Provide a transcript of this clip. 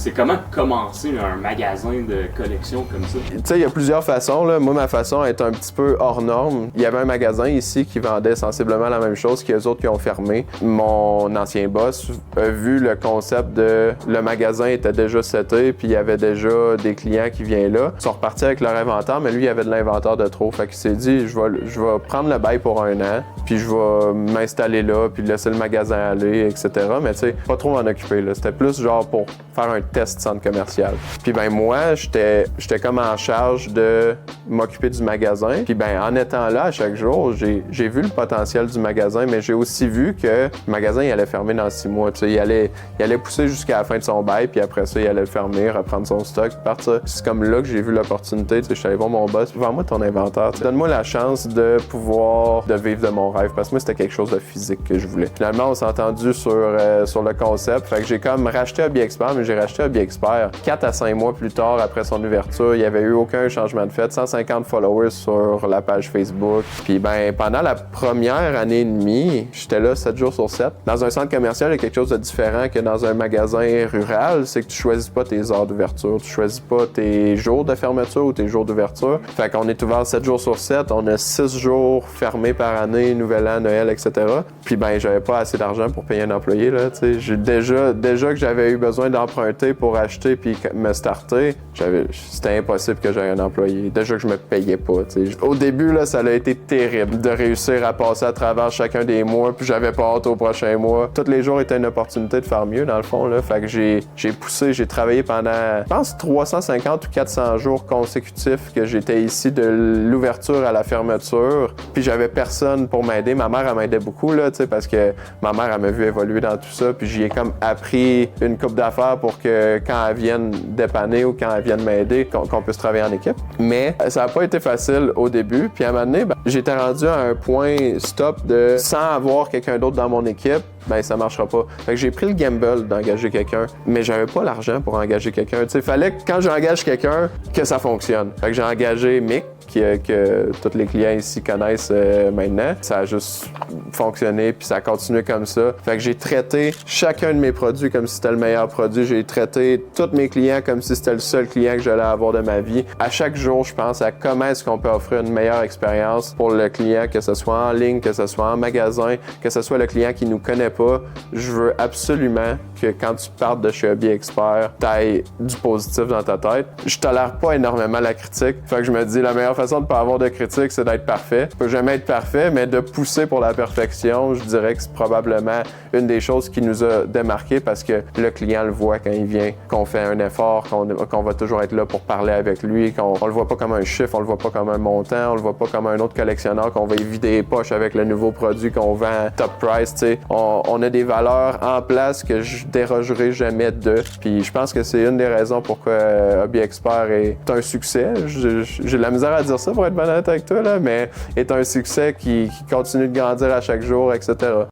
C'est comment commencer un magasin de collection comme ça? Tu sais, il y a plusieurs façons, là. Moi, ma façon est un petit peu hors norme. Il y avait un magasin ici qui vendait sensiblement la même chose que les autres qui ont fermé. Mon ancien boss a vu le concept de le magasin était déjà seté, puis il y avait déjà des clients qui viennent là. Ils sont repartis avec leur inventaire, mais lui, il avait de l'inventaire de trop. Fait qu'il s'est dit, je vais prendre le bail pour 1 an, puis je vais m'installer là, puis laisser le magasin aller, etc. Mais tu sais, pas trop m'en occuper, là. C'était plus genre pour faire un test centre commercial. Puis ben moi, j'étais comme en charge de m'occuper du magasin. Puis ben en étant là à chaque jour, j'ai vu le potentiel du magasin, mais j'ai aussi vu que le magasin il allait fermer dans 6 mois. Tu sais, il allait pousser jusqu'à la fin de son bail, puis après ça, il allait le fermer, reprendre son stock, puis partir. C'est comme là que j'ai vu l'opportunité. Tu sais, je suis allé voir mon boss, vends-moi ton inventaire. Donne-moi la chance de pouvoir de vivre de mon rêve, parce que moi, c'était quelque chose de physique que je voulais. Finalement, on s'est entendu sur le concept. Fait que j'ai comme racheté Hobby Expert, mais j'ai racheté Hobby Expert 4 à 5 mois plus tard après son ouverture. Il n'y avait eu aucun changement de fait. 150 followers sur la page Facebook. Puis ben pendant la première année et demie, j'étais là 7 jours sur 7. Dans un centre commercial, il y a quelque chose de différent que dans un magasin rural. C'est que tu choisis pas tes heures d'ouverture. Tu choisis pas tes jours de fermeture ou tes jours d'ouverture. Fait qu'on est ouvert 7 jours sur 7. On a 6 jours fermés par année, Nouvel An, Noël, etc. Puis ben j'avais pas assez d'argent pour payer un employé, là. Tu sais, j'ai déjà que j'avais eu besoin d'emprunter pour acheter puis me starter, c'était impossible que j'aie un employé. Déjà que je me payais pas. T'sais. Au début, là, ça a été terrible de réussir à passer à travers chacun des mois, puis j'avais pas hâte au prochain mois. Tous les jours étaient une opportunité de faire mieux, dans le fond. Là. Fait que j'ai poussé, j'ai travaillé pendant, je pense, 350 ou 400 jours consécutifs que j'étais ici de l'ouverture à la fermeture. Puis j'avais personne pour m'aider. Ma mère, elle m'aidait beaucoup, là, parce que ma mère, elle m'a vu évoluer dans tout ça. Puis j'y ai comme appris une couple d'affaires pour que quand elle vienne dépanner ou quand elle vienne m'aider, qu'on puisse travailler en équipe. Mais ça n'a pas été facile au début. Puis à un moment donné, j'étais rendu à un point stop de sans avoir quelqu'un d'autre dans mon équipe, ça marchera pas. Fait que j'ai pris le gamble d'engager quelqu'un, mais j'avais pas l'argent pour engager quelqu'un. Tu sais, fallait que quand j'engage quelqu'un, que ça fonctionne. Fait que j'ai engagé Mick, que tous les clients ici connaissent maintenant. Ça a juste fonctionné, puis ça a continué comme ça. Fait que j'ai traité chacun de mes produits comme si c'était le meilleur produit. J'ai traité tous mes clients comme si c'était le seul client que j'allais avoir de ma vie. À chaque jour, je pense à comment est-ce qu'on peut offrir une meilleure expérience pour le client, que ce soit en ligne, que ce soit en magasin, que ce soit le client qui nous connaît pas. Je veux absolument que quand tu partes de chez Hobby Expert, t'ailles du positif dans ta tête. Je tolère pas énormément la critique. Fait que je me dis, la meilleure façon de pas avoir de critique, c'est d'être parfait. Je peux jamais être parfait, mais de pousser pour la perfection, je dirais que c'est probablement une des choses qui nous a démarqués parce que le client le voit quand il vient, qu'on fait un effort, qu'on va toujours être là pour parler avec lui, qu'on le voit pas comme un chiffre, on le voit pas comme un montant, on le voit pas comme un autre collectionneur, qu'on va y vider les poches avec le nouveau produit qu'on vend top price, tu sais. On a des valeurs en place que je dérogerai jamais de. Puis je pense que c'est une des raisons pourquoi Hobby Expert est un succès. J'ai de la misère à dire ça pour être honnête avec toi, là, mais est un succès qui continue de grandir à chaque jour, etc.